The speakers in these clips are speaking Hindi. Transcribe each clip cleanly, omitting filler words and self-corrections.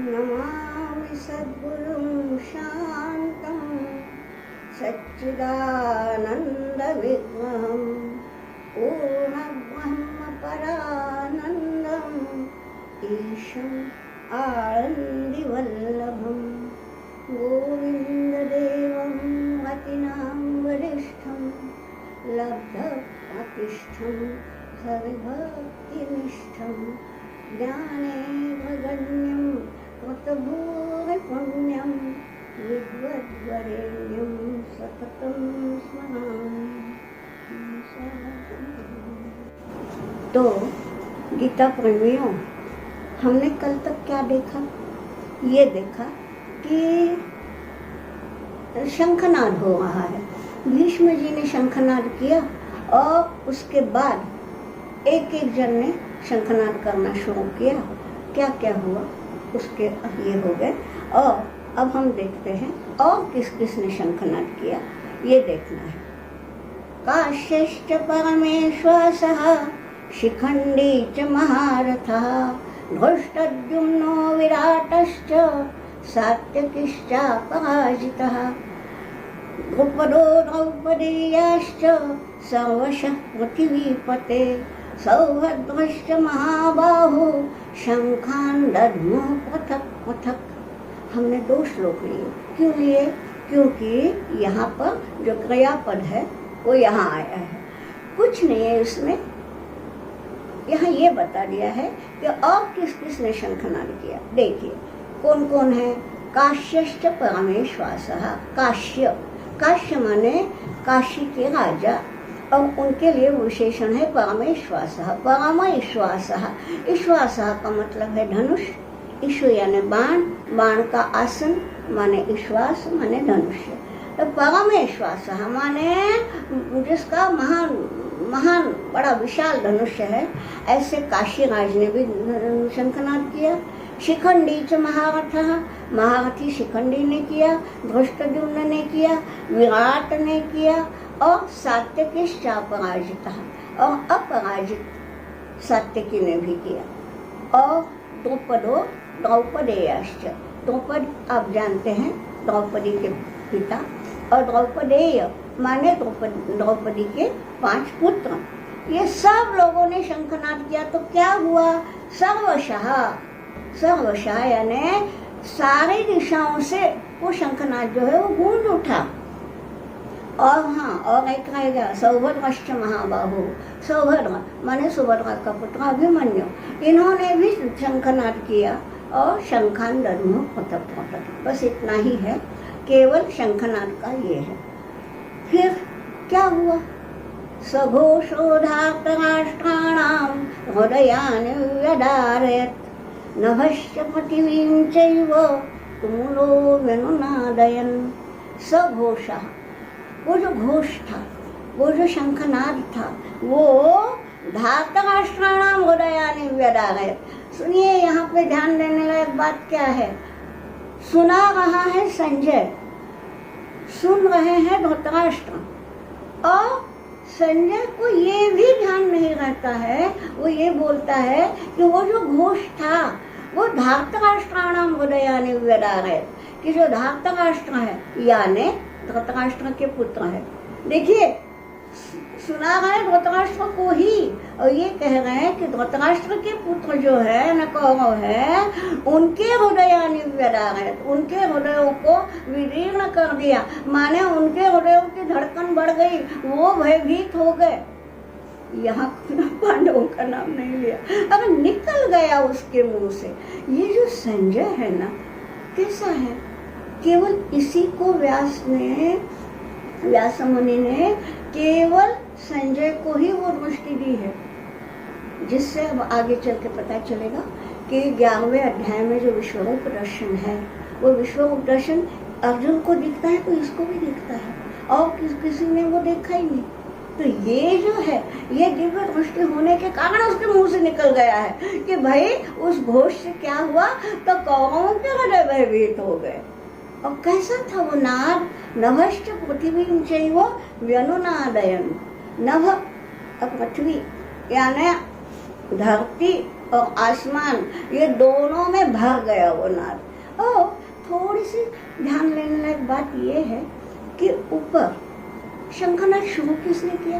नमामि सद्गुरुं शान्तं सच्चिदानन्दविग्रहं पूर्णब्रह्मपरानन्दम् ईशम् आनन्दिवल्लभं गोविन्ददेवं मतिनां वरिष्ठं लब्धप्रतिष्ठं हरिभक्तिनिष्ठं ज्ञानेन्द्रगण्यं कृतभूरिपुण्यं विद्वद्वरेण्यं सततं स्मरामि। तो गीता प्रेमियों, हमने कल तक क्या देखा? ये देखा कि शंखनाद हो रहा है। भीष्म जी ने शंखनाद किया और उसके बाद एक एक जन ने शंखनाद करना शुरू किया। क्या क्या हुआ उसके ये हो गए। और अब हम देखते हैं और किस किस ने शंखनाद किया, ये देखना है। काश्यश्च परमेश्वरः शिखण्डी च महारथः धृष्टद्युम्नो विराटश्च सात्यकिश्चापराजितः द्रुपदो द्रौपदेयाश्च सर्वशः पृथिवीपते सौभद्रश्च महाबाहो शंखान् दद्मो पृथक् पृथक्। हमने 2 श्लोक लिए। क्यों लिए? क्योंकि यहाँ पर जो क्रियापद है वो यहाँ आया है, कुछ नहीं है इसमें। यहाँ ये बता दिया है कि और किस किस ने शंखनाद किया। देखिए कौन कौन है। काश्यश्च परमेश्वरः। काश्य, काश्य माने काशी के राजा, और उनके लिए विशेषण है परमेश्वरः। परमेश्वरः, ईश्वरः का मतलब है धनुष। ईश्व यानी बाण, बाण का आसन माने ईश्वास माने धनुष्य। तो परमेश्वरः माने जिसका महान महान बड़ा विशाल धनुष्य है। ऐसे काशी राज ने भी शंखनाद किया। शिखंडी च महारथः, महारथी शिखंडी ने किया, धृष्टद्युम्न ने किया, विराट ने किया, और सात्यकिश्च अपराजितः, और अपराजित सात्यकी ने भी किया। और द्रुपदो द्रौपदेयाश्च, द्रुपद आप जानते हैं द्रौपदी के पिता, और द्रौपदेय माने द्रौपदी के 5 पुत्र। ये सब लोगों ने शंखनाद किया। तो क्या हुआ? सर्वशः, सर्वशः यानी सारी दिशाओं से वो शंखनाद जो है वो गूंज उठा। और हाँ, और एक रहेगा सौभद्रश्च महाबाहु। सौभद्र माने सुभद्रा का पुत्र अभिमन्यु, इन्होंने भी शंखनाद किया और शंखान दद्मो पृथक् पृथक्। बस इतना ही है, केवल शंखनाद का ये है। फिर क्या हुआ? सघोषो धार्तराष्ट्राणां हृदयानि व्यदारयत् नभश्च पृथिवीं चैव तुमुलो व्यनुनादयन्। सघोषः, वो जो घोष था, वो जो शंखनाद था, वो धार्तराष्ट्राणां हृदयानि व्यदारयत्। सुनिए, यहाँ पे ध्यान देने लायक बात क्या है? सुना रहा है संजय, सुन रहे हैं धृतराष्ट्र, और संजय को ये भी ध्यान नहीं रहता है। वो ये बोलता है कि वो जो घोष था वो धार्तराष्ट्राणां हृदयानि व्यदारयत्, कि जो धार्तराष्ट्र है यानी धृतराष्ट्र के पुत्र है। देखिए, सुना रहे हैं धृतराष्ट्र को ही, और ये कह रहे हैं कि धृतराष्ट्र के पुत्र जो है न कौरव है, उनके हृदयानि व्यदारयत्, उनके हृदयों को विदीर्ण कर दिया, माने उनके हृदयों की धड़कन बढ़ गई, वो भयभीत हो गए। यहाँ पांडवों का नाम नहीं लिया, अब निकल गया उसके मुंह से। ये जो संजय है ना, कैसा है? केवल इसी को व्यास मुनि ने केवल संजय को ही वो दृष्टि दी है, जिससे अब आगे चल के पता चलेगा कि 11वें अध्याय में जो विश्वरूप दर्शन है, वो विश्वरूप दर्शन अर्जुन को दिखता है तो इसको भी दिखता है, और किसी ने वो देखा ही नहीं। तो ये जो है, ये दिव्य दृष्टि होने के कारण उसके मुंह से निकल गया है कि भाई उस घोष से क्या हुआ, तो कौरवों के हृदय भयभीत हो गए। और कैसा था वो नाद? नभश्च पृथिवीं चैव व्यनुनादयन्। नभ पृथ्वी यानी धरती और आसमान ये दोनों में भर गया वो नाद। और थोड़ी सी ध्यान लेने लायक बात ये है कि ऊपर शंखनाद शुरू किसने किया?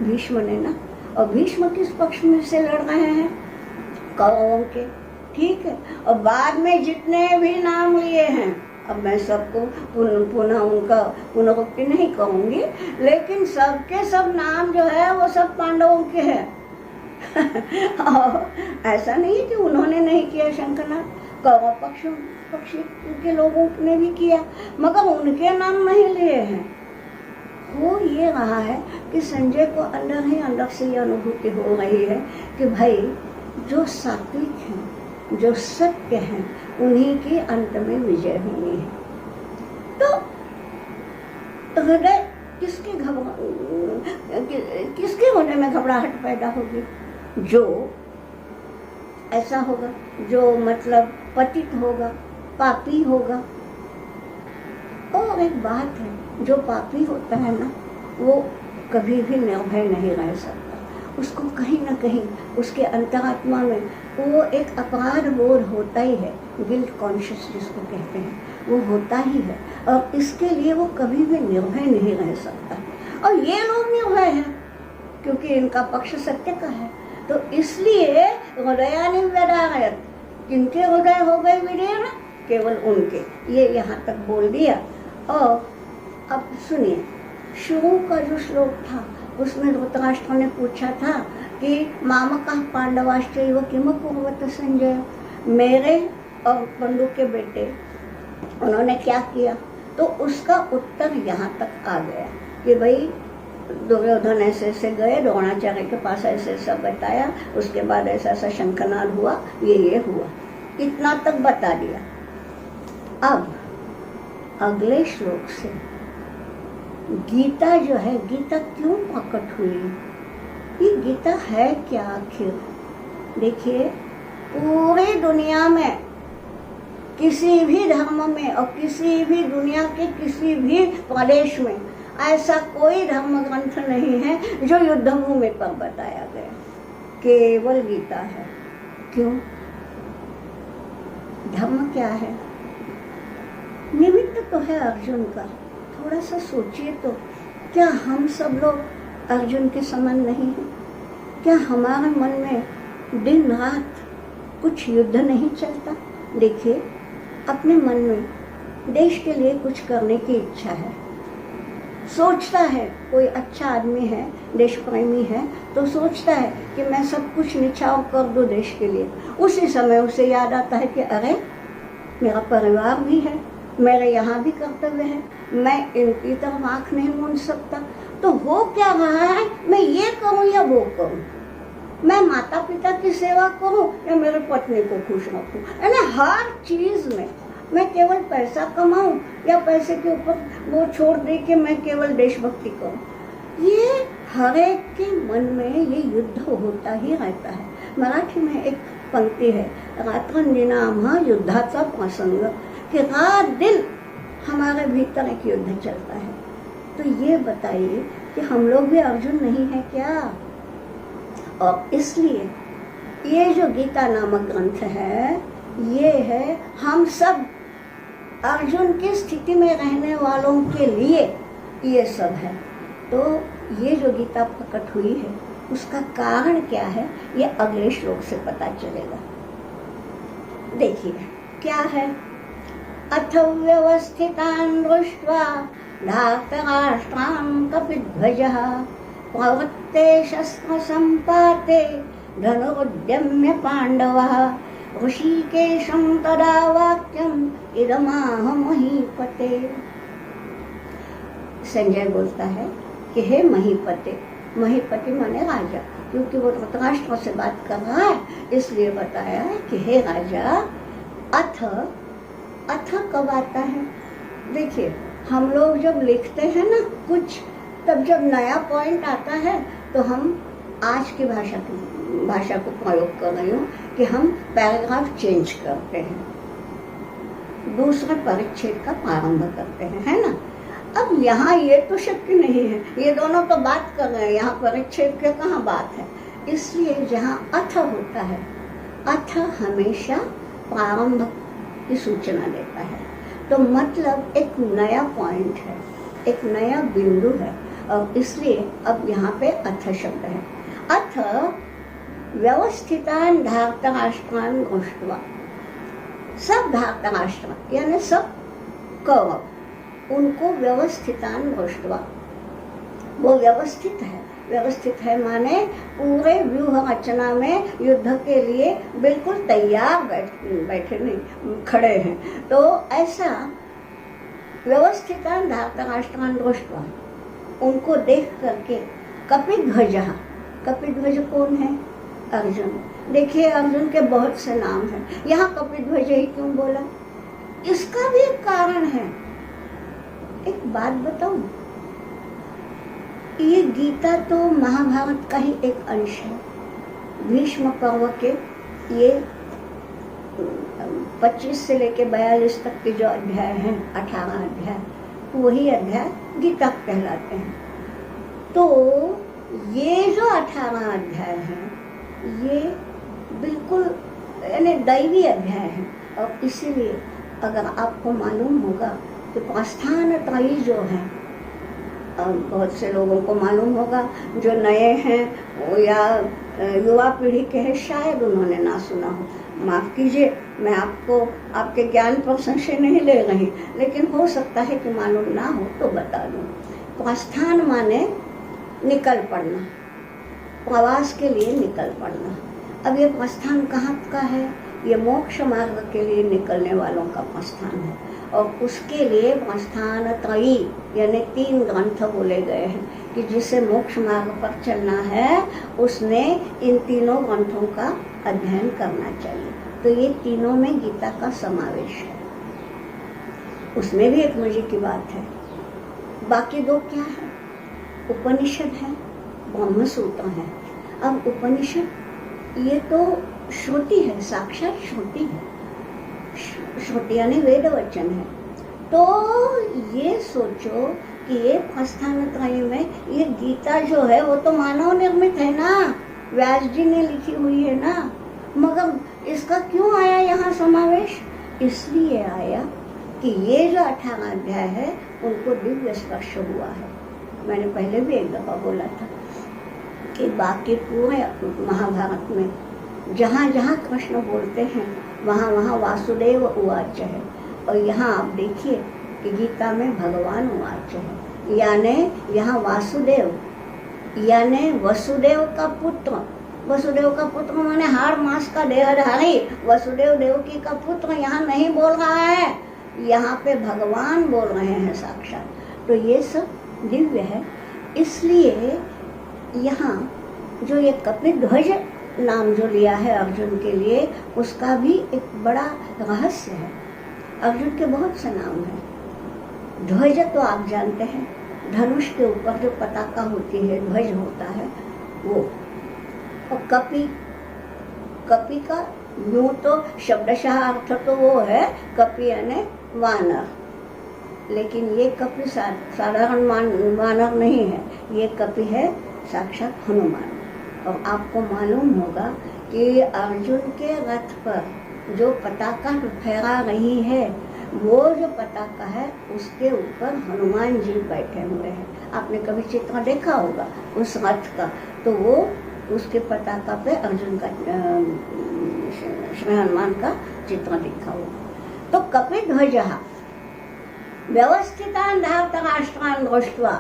भीष्म ने ना। और भीष्म किस पक्ष में से लड़ रहे हैं? कौरवों के, ठीक है। और बाद में जितने भी नाम लिए हैं, अब मैं सबको पुनः उनका पुनरुक्ति नहीं कहूंगी, लेकिन सबके सब नाम जो है वो सब पांडवों के हैं। ऐसा नहीं है कि उन्होंने नहीं किया शंखनाद, कौरव पक्ष के लोगों ने भी किया, मगर उनके नाम नहीं लिए हैं। वो ये रहा है कि संजय को अंदर ही अंदर से ये अनुभूति हो रही है कि भाई जो सात्विक हैं, जो सत्य हैं, उन्हीं की अंत में विजय होनी है। तो हृदय किसके होने में घबराहट पैदा होगी? जो ऐसा होगा, जो मतलब पतित होगा, पापी होगा। और एक बात है, जो पापी होता है ना, वो कभी भी निर्भय नहीं रह सकता। उसको कहीं ना कहीं उसके अंतरात्मा में वो एक अपराध बोध होता ही है, गिल्ट कॉन्शियस जिसको कहते हैं, वो होता ही है। और इसके लिए वो कभी भी निर्भय नहीं रह सकता। और ये लोग निर्भय हैं क्योंकि इनका पक्ष सत्य का है। तो इसलिए हृदयानि व्यदारयत्, किनके हृदय हो गए विदीर्ण? केवल उनके। ये यहाँ तक बोल दिया। और अब सुनिए, शुरू का जो श्लोक था उसमें धृतराष्ट्र ने पूछा था कि मामकः पांडवाश्चैव किम कुर्वत संजय, मेरे और पंडु के बेटे उन्होंने क्या किया? तो उसका उत्तर यहाँ तक आ गया कि भाई दुर्योधन ऐसे ऐसे गए, द्रोणाचार्य के पास ऐसे ऐसा बताया, उसके बाद ऐसा ऐसा शंखनाद हुआ, ये हुआ, इतना तक बता दिया। अब अगले श्लोक से गीता जो है, गीता क्यों प्रकट हुई? ये गीता है क्या आखिर? देखिए, पूरी दुनिया में किसी भी धर्म में और किसी भी दुनिया के किसी भी प्रदेश में ऐसा कोई धर्म ग्रंथ नहीं है जो युद्धभूमि पर बताया गया, केवल गीता है। क्यों? धर्म क्या है? निमित्त तो है अर्जुन का। थोड़ा सा सोचिए तो, क्या हम सब लोग अर्जुन के समान नहीं हैं? क्या हमारे मन में दिन रात कुछ युद्ध नहीं चलता? देखिए, अपने मन में देश के लिए कुछ करने की इच्छा है, सोचता है, कोई अच्छा आदमी है, देश प्रेमी है, तो सोचता है कि मैं सब कुछ निछावर कर दूं देश के लिए। उसी समय उसे याद आता है कि अरे मेरा परिवार भी है, मेरे यहाँ भी कर्तव्य है, मैं इनकी तरफ आँख नहीं मूंद सकता। तो हो क्या रहा है, मैं ये करूँ या वो करूँ, मैं माता पिता की सेवा करूँ या मेरे पत्नी को खुश रखूँ, यानी हर चीज में मैं केवल पैसा कमाऊं या पैसे के ऊपर वो छोड़ दे कि मैं केवल देशभक्ति करूं। ये हर एक के मन में ये युद्ध होता ही रहता है। मराठी में एक पंक्ति है, रात्रंदिनाम युद्धाचा प्रसंग, कि रात दिन हमारे भीतर एक युद्ध चलता है। तो ये बताइए कि हम लोग भी अर्जुन नहीं है क्या? और इसलिए ये जो गीता नामक ग्रंथ है, ये है हम सब अर्जुन की स्थिति में रहने वालों के लिए ये सब है। तो ये जो गीता प्रकट हुई है उसका कारण क्या है, ये अगले श्लोक से पता चलेगा। देखिए क्या है, अथ व्यवस्थितान् दृष्ट्वा धार्तराष्ट्रान् कपिध्वजः प्रवृत्ते शस्त्र संपाते धनुरुद्यम्य पांडवः ऋषिकेशं तदा वाक्यम इदमाह महीपते। संजय बोलता है कि हे महीपते, महीपति माने राजा, क्योंकि वो धृतराष्ट्र से बात कर रहा है इसलिए बताया है कि हे राजा। अथ, अथ कब आता है? देखिए, हम लोग जब लिखते हैं ना कुछ, तब जब नया पॉइंट आता है तो हम आज की भाषा को प्रयोग कर रही हूँ कि हम पैराग्राफ चेंज करते हैं, दूसरे परिच्छेद का प्रारंभ करते हैं, है ना। अब यहाँ ये तो शक्य नहीं है, ये दोनों तो बात कर रहे हैं, यहाँ परिच्छेद के कहाँ बात है, इसलिए जहाँ अथ होता है, अथ हमेशा प्रारंभ की सूचना देता है। तो मतलब एक नया पॉइंट है, एक नया बिंदु है, और इसलिए अब यहाँ पे अथ शब्द है। अथ व्यवस्थितान धार्तराष्ट्रान दृष्ट्वा, सब धार्तराष्ट्र यानी सब कौरव, उनको व्यवस्थितान दृष्ट्वा, वो व्यवस्थित है। व्यवस्थित है माने पूरे व्यूह रचना में युद्ध के लिए बिल्कुल तैयार बैठे नहीं, खड़े हैं। तो ऐसा व्यवस्थितान धार्तराष्ट्रान दृष्ट्वा, उनको देख करके कपिध्वज, कपिध्वज कौन है? अर्जुन। देखिए अर्जुन के बहुत से नाम हैं, यहाँ कपिध्वज ही क्यों बोला? इसका भी एक कारण है। एक बात बताऊं, ये गीता तो महाभारत का ही एक अंश है। भीष्म पर्व के ये 25 से लेके 42 तक के जो अध्याय हैं, 18 अध्याय, वही अध्याय गीता कहलाते हैं। तो ये जो 18 अध्याय हैं, ये बिल्कुल यानी दैवी अध्याय हैं। और इसीलिए अगर आपको मालूम होगा कि प्रस्थान त्रयी जो है, बहुत से लोगों को मालूम होगा, जो नए हैं या युवा पीढ़ी के हैं, शायद उन्होंने ना सुना हो, माफ़ कीजिए, मैं आपको आपके ज्ञान पर संशय नहीं ले रही, लेकिन हो सकता है कि मालूम ना हो तो बता दूं। प्रस्थान माने निकल पड़ना, प्रवास के लिए निकल पड़ना। अब ये प्रस्थान कहाँ का है? ये मोक्ष मार्ग के लिए निकलने वालों का प्रस्थान है, और उसके लिए प्रस्थान त्रयी यानी 3 ग्रंथ बोले गए हैं कि जिसे मोक्ष मार्ग पर चलना है उसने इन तीनों ग्रंथों का अध्ययन करना चाहिए। तो ये तीनों में गीता का समावेश है। उसमें भी एक मजे की बात है। बाकी 2 क्या है? उपनिषद है, ब्रह्मसूत्र है। अब उपनिषद ये तो श्रुति है, साक्षात श्रुति है, श्रुति यानी वेद वचन है। तो ये सोचो कि ये प्रस्थान त्रयी में ये गीता जो है वो तो मानव निर्मित है ना, व्यास जी ने लिखी हुई है ना, मगर इसका क्यों आया यहाँ समावेश? इसलिए आया कि ये जो 18 अध्याय है उनको दिव्य स्पर्श हुआ है। मैंने पहले भी एक दफा बोला था कि बाकी पूरे महाभारत में जहाँ जहाँ कृष्ण बोलते हैं वहाँ वहाँ वासुदेव उवाच है, और यहाँ आप देखिए कि गीता में भगवान उवाच है, यानी यहाँ वासुदेव यानी वसुदेव का पुत्र, वसुदेव का पुत्र माने हाड़ मास का देहधारी वसुदेव देवकी का पुत्र यहाँ नहीं बोल रहा है, यहाँ पे भगवान बोल रहे हैं साक्षात। तो ये सब दिव्य है। इसलिए यहाँ जो ये कपिध्वज नाम जो लिया है अर्जुन के लिए, उसका भी एक बड़ा रहस्य है। अर्जुन के बहुत से नाम हैं। ध्वज तो आप जानते हैं, धनुष के ऊपर जो पताका होती है, ध्वज होता है वो। और कपि, कपि का यूं तो शब्दशः अर्थ तो वो है कपि यानी वानर, लेकिन ये कपि साधारण वानर नहीं है, ये कपि है साक्षात हनुमान। और आपको मालूम होगा कि अर्जुन के रथ पर जो पताका फहरा रही है, वो जो पताका है उसके ऊपर हनुमान जी बैठे हुए हैं। आपने कभी चित्र देखा होगा उस रथ का, तो वो उसके पताका पे अर्जुन का श्री हनुमान का चित्र दिखा होगा। तो कपिध्वजः व्यवस्थितान धार्तराष्ट्रान दृष्ट्वा,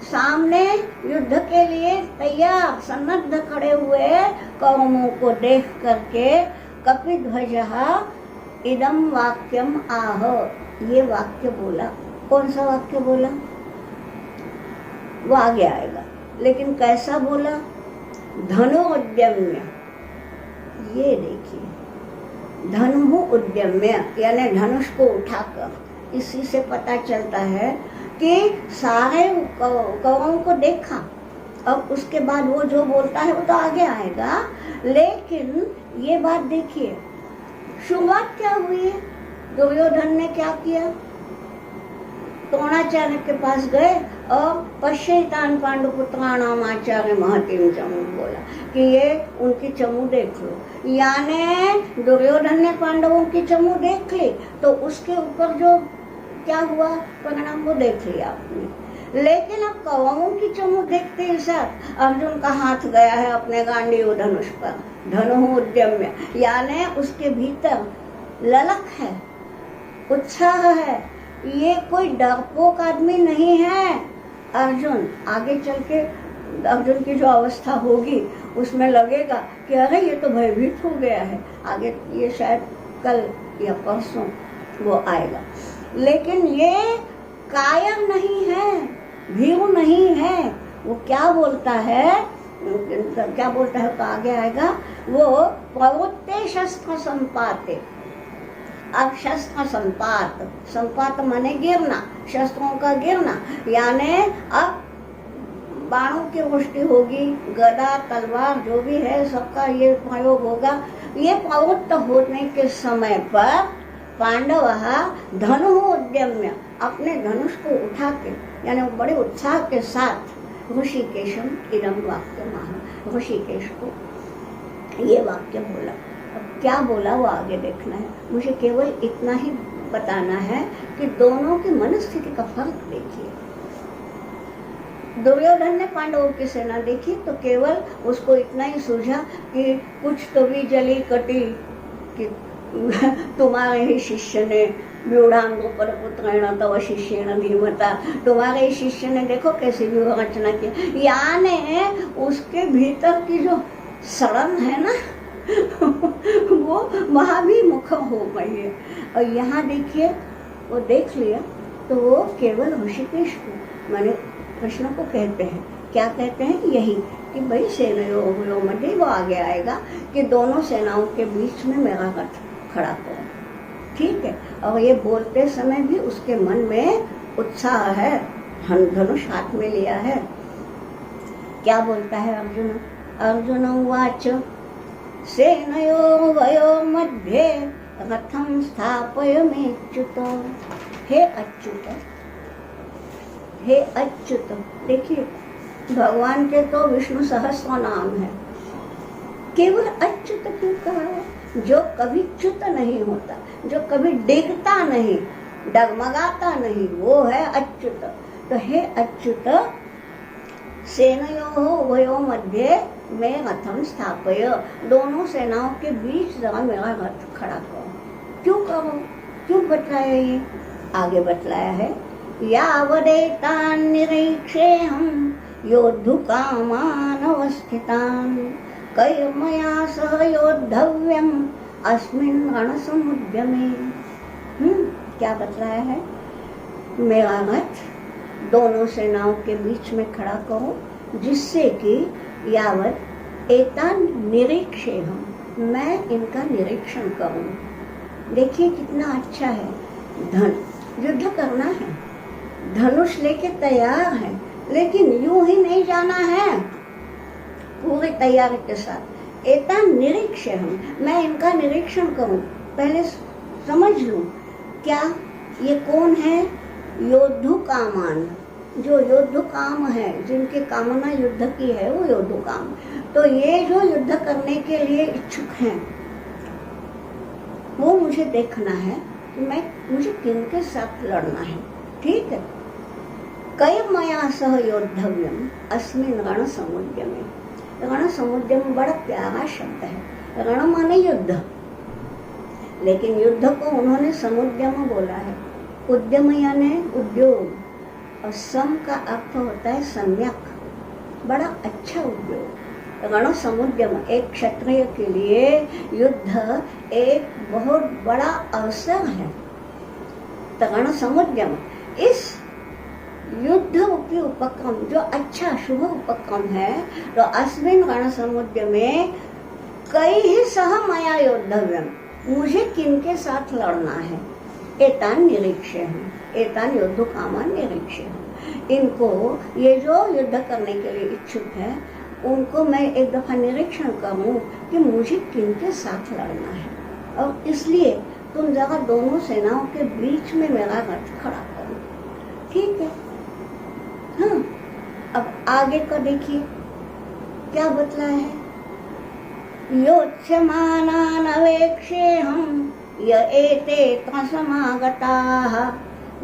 सामने युद्ध के लिए तैयार सन्नद्ध खड़े हुए कौमों को देख करके कपिध्वजः इदम वाक्यम आह, ये वाक्य बोला। कौन सा वाक्य बोला वो आगे आएगा, लेकिन कैसा बोला? धनु उद्यम्य। ये देखिए, धनु उद्यम्य यानी धनुष को उठाकर। इसी से पता चलता है कि सारे कौरवों को देखा, अब उसके बाद वो जो बोलता है वो तो आगे आएगा। लेकिन ये बात देखिए, शुरुआत क्या हुई है? दुर्योधन ने क्या किया? द्रोणाचार्य के पास गए और पश्यतान पांडुपुत्राणाम आचार्य महतिम चमू बोला कि ये उनकी चमू देख लो। यानी दुर्योधन ने पांडवों की चमू देख ली तो उसके ऊपर जो क्या हुआ परिणाम वो देख लिया आपने। लेकिन अब कौरवों की चमू देखते ही साथ अर्जुन का हाथ गया है अपने गांडीव धनुष पर, धनु उद्यम्य, यानी उसके भीतर ललक है, उत्साह है, ये कोई डरपोक आदमी नहीं है। अर्जुन आगे चल के अर्जुन की जो अवस्था होगी उसमें लगेगा कि अरे ये तो भयभीत हो गया है, आगे ये शायद कल या परसों वो आएगा। लेकिन ये कायर नहीं है, भीरू नहीं है। वो क्या बोलता है तो आगे आएगा, वो प्रवृत्ते शस्त्र संपाते। अब शस्त्र संपात माने गिरना, शस्त्रों का गिरना, यानी अब बाणों की वृष्टि होगी, गदा तलवार जो भी है सबका ये प्रयोग होगा। ये प्रवृत्त होने के समय पर पांडव धनु उद्यम्य, अपने धनुष को उठा के, यानी बड़े उत्साह के साथ ऋषिकेशम इदम वाक्य महा, ऋषिकेश को ये वाक्य बोला। अब क्या बोला वो आगे देखना है, मुझे केवल इतना ही बताना है कि दोनों की मनस्थिति का फर्क देखिए। दुर्योधन ने पांडवों की सेना देखी तो केवल उसको इतना ही सूझा कि कुछ तो भी जली कटी कि तुम्हारे ही शिष्य ने व्यूढ़ांगोपर पुत्रेण तव शिष्येण धीमता, तुम्हारे ही शिष्य ने देखो कैसी व्यूह रचना की, यानी उसके भीतर की जो सड़न है ना वो वहां भी मुख हो गई है। और यहाँ देखिए वो देख लिया तो वो केवल ऋषिकेश को माने कृष्ण को कहते हैं, क्या कहते हैं, यही कि भाई सेनाओं में वो आगे आएगा कि दोनों सेनाओं के बीच में मेरा रथ खड़ा करो, ठीक है। और ये बोलते समय भी उसके मन में उत्साह है, धनुष हाथ में लिया है। क्या बोलता है अर्जुन, अर्जुन उवाच सेनयोर्वयो मध्ये रथं स्थापयमेच्युत। हे अच्युत, हे अच्युत, देखिए भगवान के तो विष्णु सहस्र नाम है, केवल अच्युत क्यों कहा है? जो कभी च्युत नहीं होता, जो कभी डिगता नहीं, डगमगाता नहीं, वो है अच्युत। तो हे अच्युत सेनयोः उभयोः मध्ये मैं रथम स्थापय, दोनों सेनाओं के बीच जरा मेरा रथ खड़ा करो। क्यों करो, क्यों बतलाया ये? आगे बतलाया है, यावदेतान् निरीक्षेऽहं योद्धुकामान् अवस्थितान् कैर्मया सह योद्धव्यम् अस्मिन् रणसमुद्यमे। क्या बतलाया है? मेरा रथ दोनों सेनाओं के बीच में खड़ा करो, जिससे कि यावत एतान निरीक्षेऽहं, मैं इनका निरीक्षण करूं। देखिए कितना अच्छा है, युद्ध करना है, धनुष लेके तैयार है, लेकिन यूं ही नहीं जाना है, पूरी तैयारी के साथ। एतान निरीक्षेऽहं, मैं इनका निरीक्षण करूं, पहले समझ लूं क्या ये कौन है। योद्धु कामान, जो योद्धु काम है, जिनकी कामना युद्ध की है, वो योद्धु काम। तो ये जो युद्ध करने के लिए इच्छुक हैं, वो मुझे देखना है कि मुझे किनके साथ लड़ना है, ठीक है। कैर्मया सह योद्धव्यम अस्मिन् रणसमुद्यमे। रणसमुद्यम बड़ा प्यारा शब्द है, रण माने युद्ध, लेकिन युद्ध को उन्होंने समुद्यम बोला है। उद्यम यानी उद्योग, और सम का अर्थ होता है सम्यक, बड़ा अच्छा उद्योग। रण समुद्यम, एक क्षत्रिय के लिए युद्ध एक बहुत बड़ा अवसर है। तो रण समुद्यम, इस युद्ध उपी उपक्रम जो अच्छा शुभ उपक्रम है, तो अस्मिन् रण समुद्यम में कई सह मया योद्धव्यम, मुझे किनके साथ लड़ना है। एतान निरीक्षेऽहं, एतान योद्धु कामान निरीक्षेऽहं, इनको ये जो युद्ध करने के लिए इच्छुक है, उनको मैं एक दफा निरीक्षण करूं कि मुझे किनके साथ लड़ना है। और इसलिए तुम जरा दोनों सेनाओं के बीच में मेरा रथ खड़ा करो। ठीक है। हाँ, अब आगे का देखिए क्या बतला है। योत्स्यमानान् अवेक्षेऽहं य एते समागताः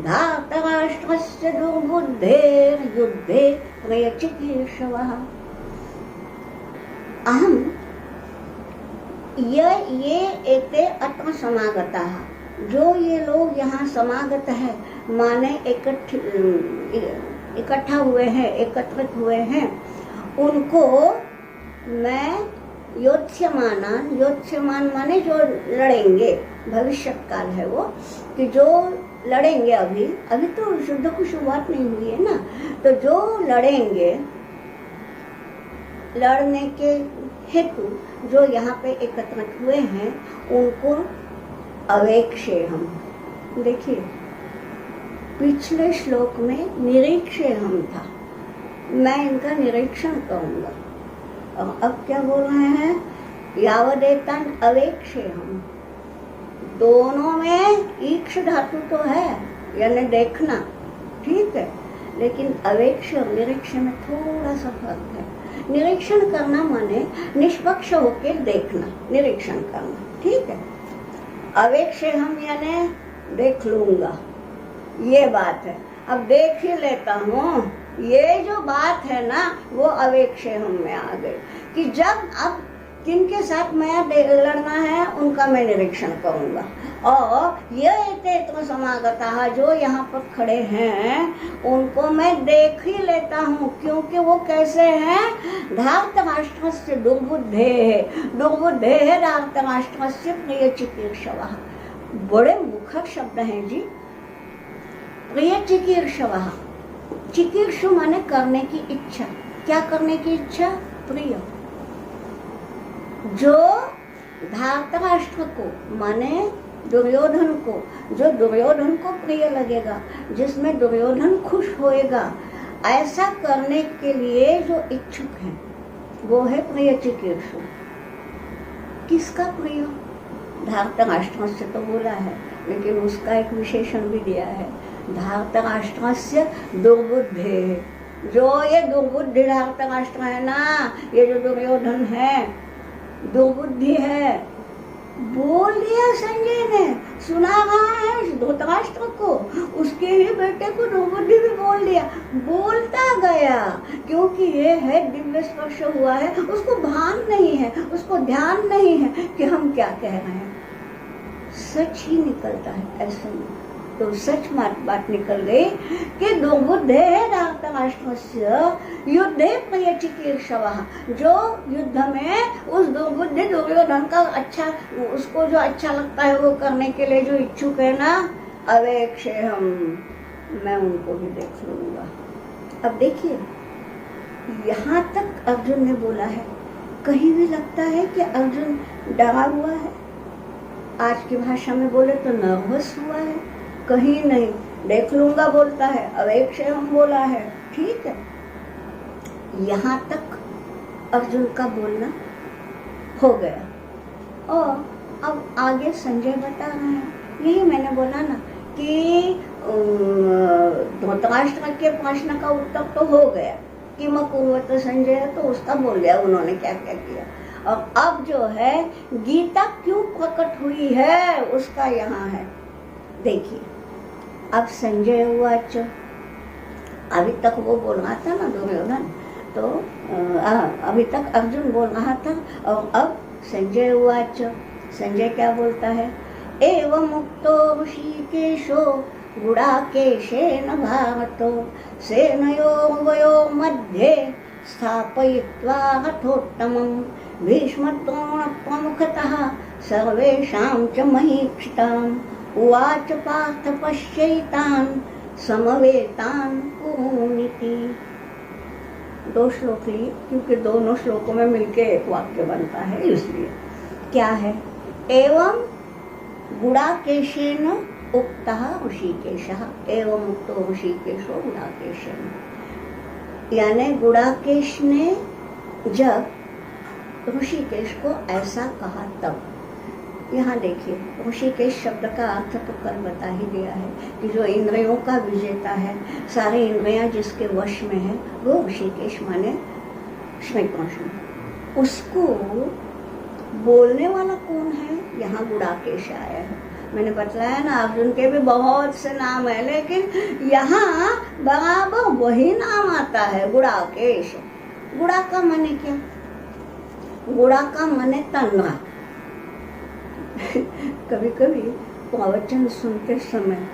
धार्तराष्ट्रस्य दुर्बुद्धेर्युद्धे प्रियचिकीर्षवः। अहम ये एते अत्र समागताः, जो ये लोग यहाँ समागत है माने इकट्ठा हुए हैं, एकत्रित हुए हैं, उनको मैं योत्स्यमान माने जो लड़ेंगे, भविष्य काल है वो, कि जो लड़ेंगे, अभी तो युद्ध की शुरुआत नहीं हुई है ना, तो जो लड़ेंगे, लड़ने के हेतु जो यहाँ पे एकत्रित हुए हैं, उनको अवेक्षे हम। देखिए पिछले श्लोक में निरीक्षे हम था, मैं इनका निरीक्षण करूंगा, और अब क्या बोल रहे हैं, यावदेतान अवेक्षे हम। दोनों में ईक्ष धातु तो है, यानी देखना, ठीक है, लेकिन अवेक्ष और निरीक्ष में थोड़ा सा फर्क है। निरीक्षण करना माने निष्पक्ष होकर देखना, निरीक्षण करना, ठीक है। अवेक्षे हम यानी देख लूंगा, ये बात है। अब देख ही लेता हूँ, ये जो बात है ना, वो अवेक्षे हम में आ गई कि जब अब किनके साथ मैं लड़ना है उनका मैं निरीक्षण करूंगा, और ये तो समागता जो यहाँ पर खड़े हैं उनको मैं देख ही लेता हूँ, क्योंकि वो कैसे हैं, धार्तराष्ट्रस्य दुर्बुद्धे है धार्तराष्ट्रस्य प्रिय चिकीर्षवः। बड़े मुखर शब्द हैं जी, प्रिय चिकीर्षवः। चिकीर्षु माने करने की इच्छा, क्या करने की इच्छा, प्रिय। जो धार्तराष्ट्र को माने दुर्योधन को, जो दुर्योधन को प्रिय लगेगा, जिसमें दुर्योधन खुश होएगा, ऐसा करने के लिए जो इच्छुक है वो है प्रिय चिकीर्षु। किसका प्रिय, धार्तराष्ट्र से तो बोला है, लेकिन उसका एक विशेषण भी दिया है, धार्तराष्ट्रस्य दुर्बुद्धे। जो ये दुर्बुद्धि धार्तराष्ट्र है ना, ये जो दुर्योधन है दुर्बुद्धि है। बोल दिया संजय ने, सुना रहा है धृतराष्ट्र को, उसके ही बेटे को दुर्बुद्धि भी बोल दिया, बोलता गया, क्योंकि ये है दिव्य स्पर्श हुआ है, उसको भान नहीं है, उसको ध्यान नहीं है कि हम क्या कह रहे हैं। सच ही निकलता है ऐसे में, तो सच बात निकल गई कि दुर्बुद्धे धार्तराष्ट्रस्य युद्धे प्रिय चिकीर्षवः। जो युद्ध में उस दुर्बुद्धि दुर्योधन का अच्छा, उसको जो अच्छा लगता है वो करने के लिए जो इच्छुक है ना, अवेक्षे हम, मैं उनको भी देख लूंगा। अब देखिए यहाँ तक अर्जुन ने बोला है, कहीं भी लगता है कि अर्जुन डरा हुआ है, आज की भाषा में बोले तो नर्वस हुआ है, कहीं नहीं, देख लूंगा बोलता है, अवेक्षे हम बोला है, ठीक है। यहाँ तक अर्जुन का बोलना हो गया, और अब आगे संजय बता रहे हैं, यही मैंने बोला ना कि धृतराष्ट्र के प्रश्न का उत्तर तो हो गया कि मकुवत संजय, तो उसका बोल दिया उन्होंने क्या क्या किया। और अब जो है गीता क्यों प्रकट हुई है उसका यहाँ है, देखिए। अब संजय उवाच, अभी तक वो बोल रहा था ना दुर्योधन, तो अभी तक अर्जुन बोल रहा था, और अब संजय उवाच, संजय क्या बोलता है, एवं मुक्तो ऋषिकेशो गुडाकेशेन भारतो सेनयोर्वयोर् मध्ये स्थापयित्वा हठोत्तमं भीष्मद्रोण प्रमुखतः सर्वेषां च महीक्षिताम् उवाच पार्थ पश्यैतान् समवेतान् कुरुनिति। दो श्लोक लिए, क्योंकि दोनों श्लोकों में मिलके एक वाक्य बनता है, इसलिए क्या है, एवं गुडाकेशेन उक्तः ऋषिकेशः, एवं उक्तो ऋषिकेशो गुडाकेशेन, यानी गुडाकेश ने जब ऋषिकेश को ऐसा कहा तब, यहाँ देखिए, ऋषिकेश शब्द का अर्थ तो कल बता ही दिया है कि जो इंद्रियों का विजेता है, सारी इंद्रियां जिसके वश में है, वो ऋषिकेश माने श्री कृष्ण। उसको बोलने वाला कौन है? यहाँ गुड़ाकेश आया है। मैंने बतलाया ना, अर्जुन के भी बहुत से नाम है, लेकिन यहाँ बराबर वही नाम आता है, गुड़ाकेश। गुड़ा का माने क्या? गुड़ा का माने तंद्रा। कभी कभी प्रवचन सुनते समय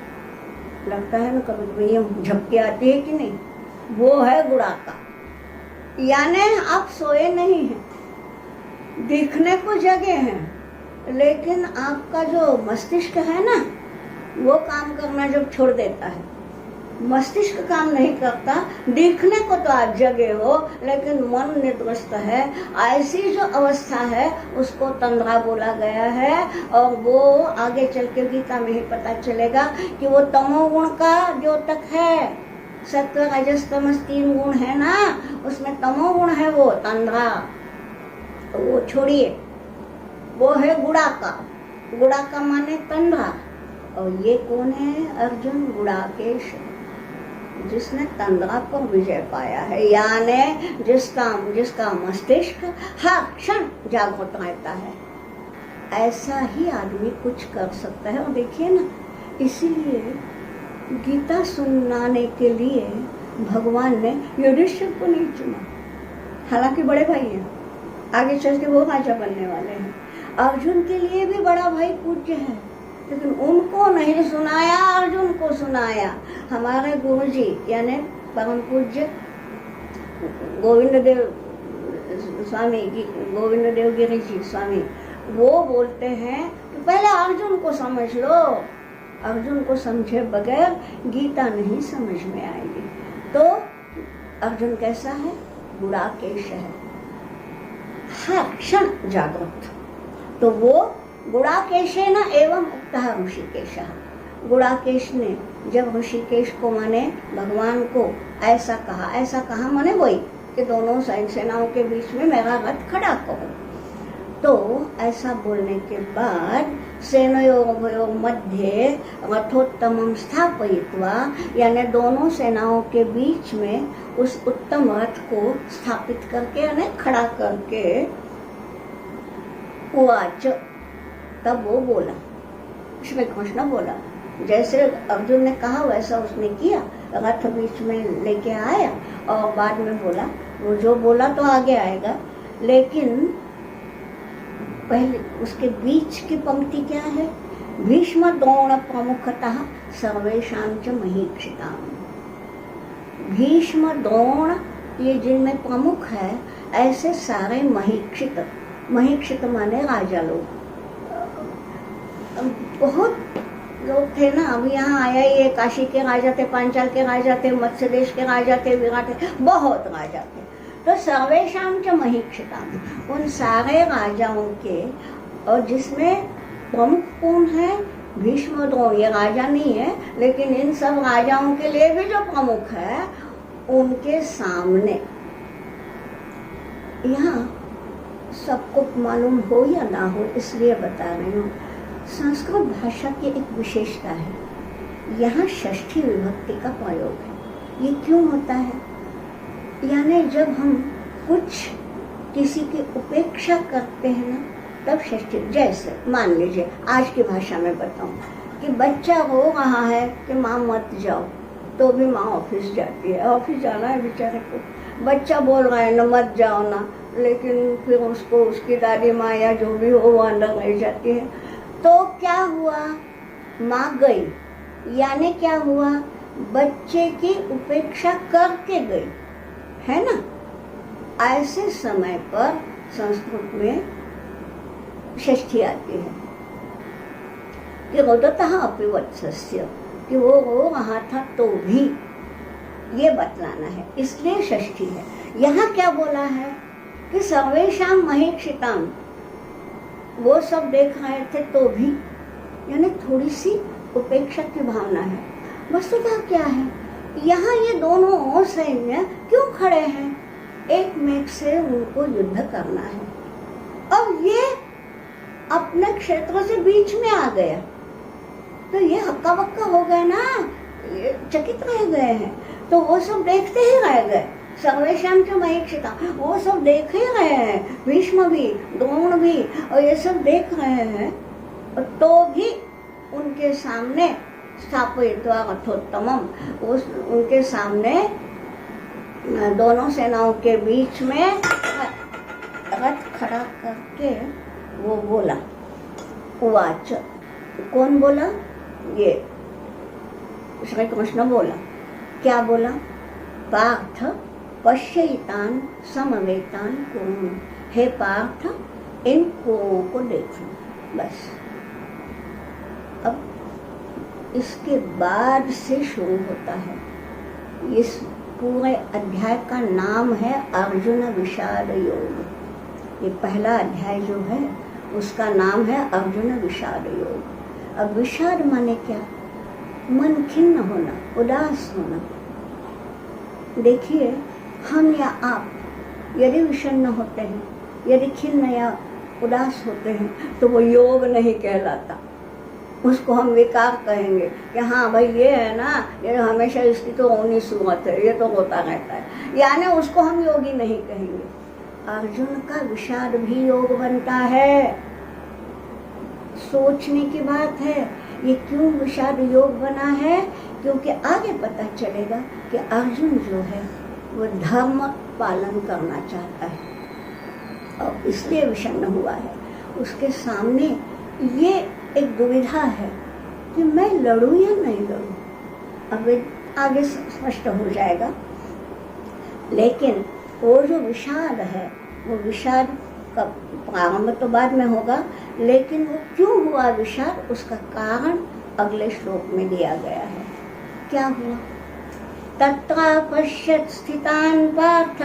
लगता है ना, कभी कभी ये झपकी आती है कि नहीं, वो है गुड़ा का। यानी आप सोए नहीं हैं, दिखने को जगह है, लेकिन आपका जो मस्तिष्क है ना, वो काम करना जब छोड़ देता है, मस्तिष्क काम नहीं करता, दिखने को तो आप जगे हो लेकिन मन निद्रस्त है, ऐसी जो अवस्था है उसको तंद्रा बोला गया है। और वो आगे चल के गीता में ही पता चलेगा कि वो तमोगुण का द्योतक है। सत्व रजस तमस 3 गुण है ना, उसमें तमोगुण है वो तंद्रा, तो वो छोड़िए, वो है गुड़ा का। गुड़ा का माने तंद्रा। और ये कौन है? अर्जुन गुड़ाकेश, जिसने तंद्रा पर विजय पाया है, यानी जिसका मस्तिष्क हर क्षण जागृत रहता है। ऐसा ही आदमी कुछ कर सकता है। और देखिए ना, इसीलिए गीता सुनाने के लिए भगवान ने युधिष्ठिर को नहीं चुना, हालांकि बड़े भाई हैं, आगे चल के वो राजा बनने वाले हैं। अर्जुन के लिए भी बड़ा भाई पूज्य है, लेकिन उनको नहीं सुनाया, अर्जुन को सुनाया। हमारे गुरु जी यानी परम पूज्य गोविंद देव गिरी जी स्वामी, वो बोलते हैं कि पहले अर्जुन को समझ लो, अर्जुन को समझे बगैर गीता नहीं समझ में आएगी। तो अर्जुन कैसा है? गुड़ाकेश है, हर क्षण जागृत। तो वो गुड़ाकेशेन एवं उक्तः ऋषिकेशः। गुड़ाकेश ने जब ऋषिकेश को माने भगवान को ऐसा कहा माने वही कि दोनों सेनाओं के बीच में मेरा रथ खड़ा करो। तो ऐसा बोलने के बाद सेनयोर्भयोर् मध्ये रथोत्तमं स्थापयित्वा, यानी दोनों सेनाओं के बीच में उस उत्तम रथ को स्थापित करके यानी खड़ा करके उवाच, तब वो बोला, श्री कृष्ण बोला, जैसे अर्जुन ने कहा वैसा उसने किया, रथ बीच में लेके आया और बाद में बोला। वो जो बोला तो आगे आएगा, लेकिन पहले उसके बीच की पंक्ति क्या है? भीष्म द्रोण प्रमुखतः सर्वेषां च महीक्षिताम्। भीष्म द्रोण ये जिनमें प्रमुख है, ऐसे सारे महीक्षित माने राजा लोग। बहुत लोग थे ना, अभी यहाँ आया ये काशी के राजा थे, पांचाल के राजा थे, मत्स्य देश के राजा थे, विराट थे, बहुत राजा थे। तो सर्वेषां च महीक्षिताम्, उन सारे राजाओं के, और जिसमें प्रमुख कौन है? भीष्म द्रोण। ये राजा नहीं है, लेकिन इन सब राजाओं के लिए भी जो प्रमुख है, उनके सामने, यहाँ सबको मालूम हो या ना हो इसलिए बता रही हूँ, संस्कृत भाषा की एक विशेषता है, यहाँ षष्ठी विभक्ति का प्रयोग है। ये क्यों होता है? यानी जब हम कुछ किसी की उपेक्षा करते हैं ना, तब षष्ठी। जैसे मान लीजिए आज की भाषा में बताऊं कि बच्चा रो रहा है कि माँ मत जाओ, तो भी माँ ऑफिस जाती है, ऑफिस जाना है बेचारे को। बच्चा बोल रहा है ना मत जाओ ना, लेकिन फिर उसको उसकी दादी माँ या जो भी हो वो अंदर ले जाती है। तो क्या हुआ? माँ गई, यानी क्या हुआ? बच्चे की उपेक्षा करके गई, है ना। ऐसे समय पर संस्कृत में षष्ठी आती है कि रोदतः अपि वत्सस्य, कि वो रो रहा था तो भी, ये बतलाना है, इसलिए षष्ठी है। यहाँ क्या बोला है कि सर्वेषां महीक्षिताम्, वो सब देख रहे थे तो भी, यानी थोड़ी सी उपेक्षा की भावना है। वस्तुतः क्या है, यहाँ ये दोनों सैन्य क्यों खड़े हैं? एक मेघ से उनको युद्ध करना है, और ये अपने क्षेत्र से बीच में आ गया, तो ये हक्का बक्का हो गए ना, ये चकित रह गए हैं। तो वो सब देखते ही रह गए, सर्वेश्याम च महीक्षिता, वो सब देख ही रहे हैं, भीष्म भी, द्रोण भी, और ये सब देख रहे हैं। तो भी उनके सामने स्थापयित्वा रथोत्तमम, उनके सामने दोनों सेनाओं के बीच में रथ खड़ा करके वो बोला, उवाच, कौन बोला? ये श्री कृष्ण बोला। क्या बोला? पार्थ पश्यितान समवेतान कुरु, हे पार्थ इन कुरुओं को देखो। बस अब इसके बाद से शुरू होता है, इस पूरे अध्याय का नाम है अर्जुन विषाद योग। ये पहला अध्याय जो है उसका नाम है अर्जुन विषाद योग। अब विषाद माने क्या? मन खिन्न होना, उदास होना। देखिए, हम या आप यदि विषण्ण होते हैं, यदि खिन्न या उदास होते हैं, तो वो योग नहीं कहलाता, उसको हम विकार कहेंगे कि हाँ भाई ये है ना, ये हमेशा इसकी तो रोनी सूरत है, ये तो होता रहता है, यानी उसको हम योगी नहीं कहेंगे। अर्जुन का विषाद भी योग बनता है। सोचने की बात है, ये क्यों विषाद योग बना है? क्योंकि आगे पता चलेगा कि अर्जुन जो है वो धर्म पालन करना चाहता है और इसलिए विषण्ण हुआ है। उसके सामने ये एक दुविधा है कि मैं लड़ूं या नहीं लड़ूं। अब आगे स्पष्ट हो जाएगा, लेकिन वो जो विषाद है, वो विषाद का प्रारंभ तो बाद में होगा, लेकिन वो क्यों हुआ विषाद, उसका कारण अगले श्लोक में दिया गया है। क्या हुआ? तत्रा पश्यत् स्थितान् पार्थ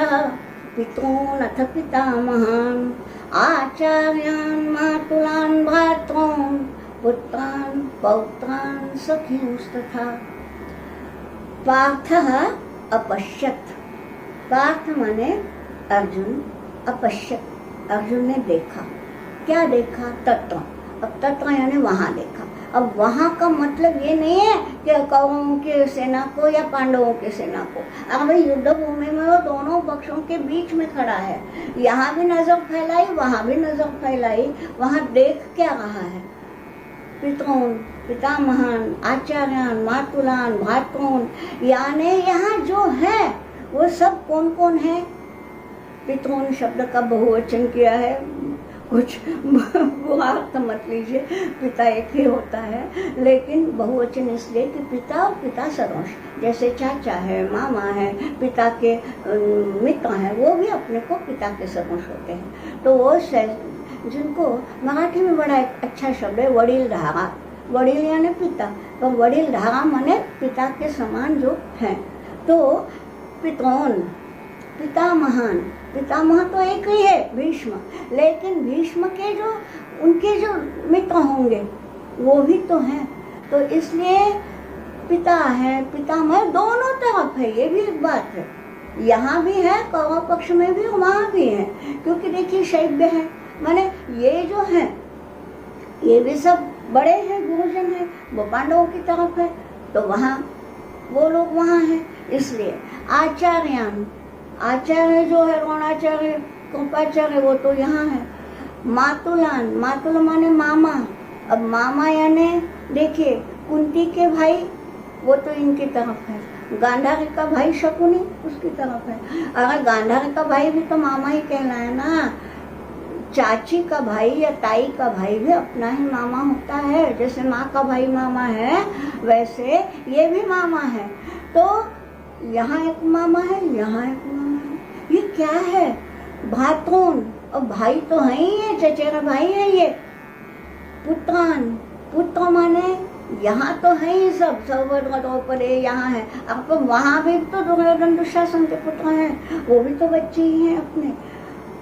पितॄन् अथ पितामहान् आचार्यान् मातुलान् भ्रातॄन् पुत्रान् पौत्रान् सखींस्तथा। पार्थः अपश्यत्, पार्थ माने अर्जुन, अपश्यत् अर्जुन ने देखा। क्या देखा? तत्र। अब तत्र यानी वहां देखा। अब वहां का मतलब ये नहीं है कि कौरवों के सेना को या पांडवों के सेना को। अब युद्ध भूमि में वो दोनों पक्षों के बीच में खड़ा है, यहाँ भी नजर फैलाई, वहां भी नजर फैलाई। वहां देख क्या रहा है? पितॄन् पितामहान् आचार्यान् मातुलान् भ्रातॄन्, यानी यहाँ जो है वो सब कौन कौन है? पितॄन् शब्द का बहुवचन किया है, कुछ बुरा अर्थ मत लीजिए, पिता एक ही होता है, लेकिन बहुवचन इसलिए कि पिता और पिता सरोष, जैसे चाचा है, मामा है, पिता के मित्र हैं, वो भी अपने को पिता के सरोष होते हैं। तो वो जिनको मराठी में बड़ा एक अच्छा शब्द है वडील धारा, वडील यानी पिता, तो वडील धारा माने पिता के समान जो हैं। तो पितॄन् पितामहान्, पितामह तो एक ही है भीष्म, लेकिन भीष्म के जो उनके जो मित्र होंगे वो भी तो हैं। तो इसलिए पिता है, पितामह दोनों तरफ है, ये भी एक बात है। यहाँ भी है, कौरव पक्ष में भी, वहाँ भी है, क्योंकि देखिए शैब्य है, माने ये जो है ये भी सब बड़े हैं, गुरुजन है, वो पांडवों की तरफ है, तो वहाँ वो लोग वहाँ हैं। इसलिए आचार्यान, आचार्य जो है द्रोणाचार्य कृपाचार्य, वो तो यहाँ है। मातुलान, मातुल माने मामा। अब मामा यानी देखिए कुंती के भाई, वो तो इनकी तरफ है। गांधारी का भाई शकुनी उसकी तरफ है। अगर गांधारी का भाई भी तो मामा ही कहलाए ना। चाची का भाई या ताई का भाई भी अपना ही मामा होता है, जैसे माँ का भाई मामा है वैसे ये भी मामा है। तो यहाँ एक मामा है, यहाँ एक मामा है। ये क्या है? भ्रातॄन्, और भाई तो है ही है, चचेरा भाई है ये। पुत्रान, पुत्र माने यहाँ तो है ही सब, सौभद्र द्रौपदी यहाँ है। अब तो वहाँ भी तो दुर्योधन दुशासन के पुत्र हैं, वो भी तो बच्चे ही हैं अपने।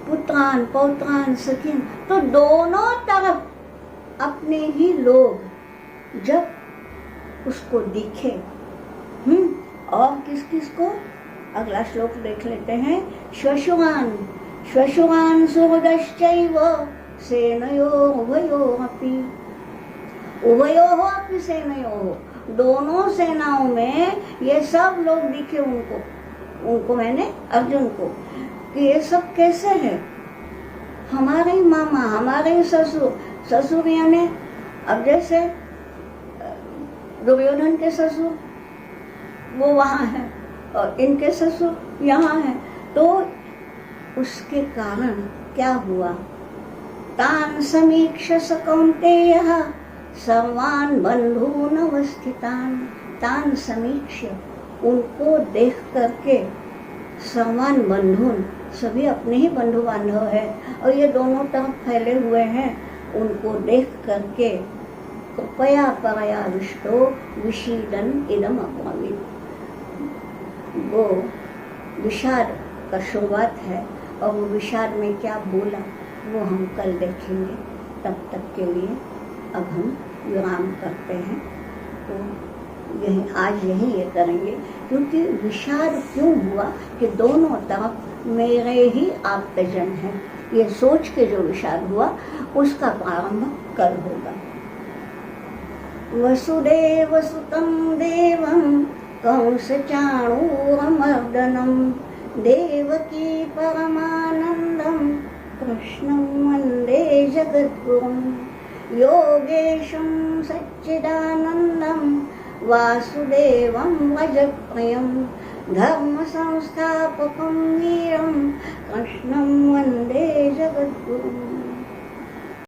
पुत्रान पौत्रान सखीन, तो दोनों तरफ अपने ही लोग जब उसको दिखे। और किस किस को? अगला श्लोक देख लेते हैं। श्वशुरान, श्वशुरान सुहृदश्चैव सेनयोरुभयोरपि। उभयोः अपि सेनयोः, दोनों सेनाओं में ये सब लोग दिखे उनको मैंने अर्जुन को कि ये सब कैसे है, हमारे ही मामा, हमारे ही ससुर यानी अब जैसे दुर्योधन के ससुर वो वहाँ है और इनके ससुर यहाँ है, तो उसके कारण क्या हुआ, तान समीक्ष स कौन्तेयः सर्वान् बंधून् अवस्थितान्। तान समीक्ष, उनको देख करके, सर्वान् बंधून, सभी अपने ही बंधु बांधव है और ये दोनों तरफ फैले हुए हैं, उनको देख करके कृपया परया विष्टो विषीदन इदम अब्रवीत्। वो विषाद का शुरुआत है और वो विषाद में क्या बोला वो हम कल देखेंगे। तब तक के लिए अब हम विराम करते हैं। तो आज यही ये करेंगे, क्योंकि विषाद क्यों हुआ कि दोनों तरफ मेरे ही आप्तजन हैं, ये सोच के जो विषाद हुआ उसका प्रारंभ कल होगा। वसुदेव सुतं देवं कंस चाणूरमर्दनं देवकी परमानंदं कृष्णं वंदे जगद्गुरुं योगेशं सच्चिदानंदं वासुदेवं वजप्रियं धर्म संस्थापकं वीरं कृष्णं वंदे जगद्गुरुम्।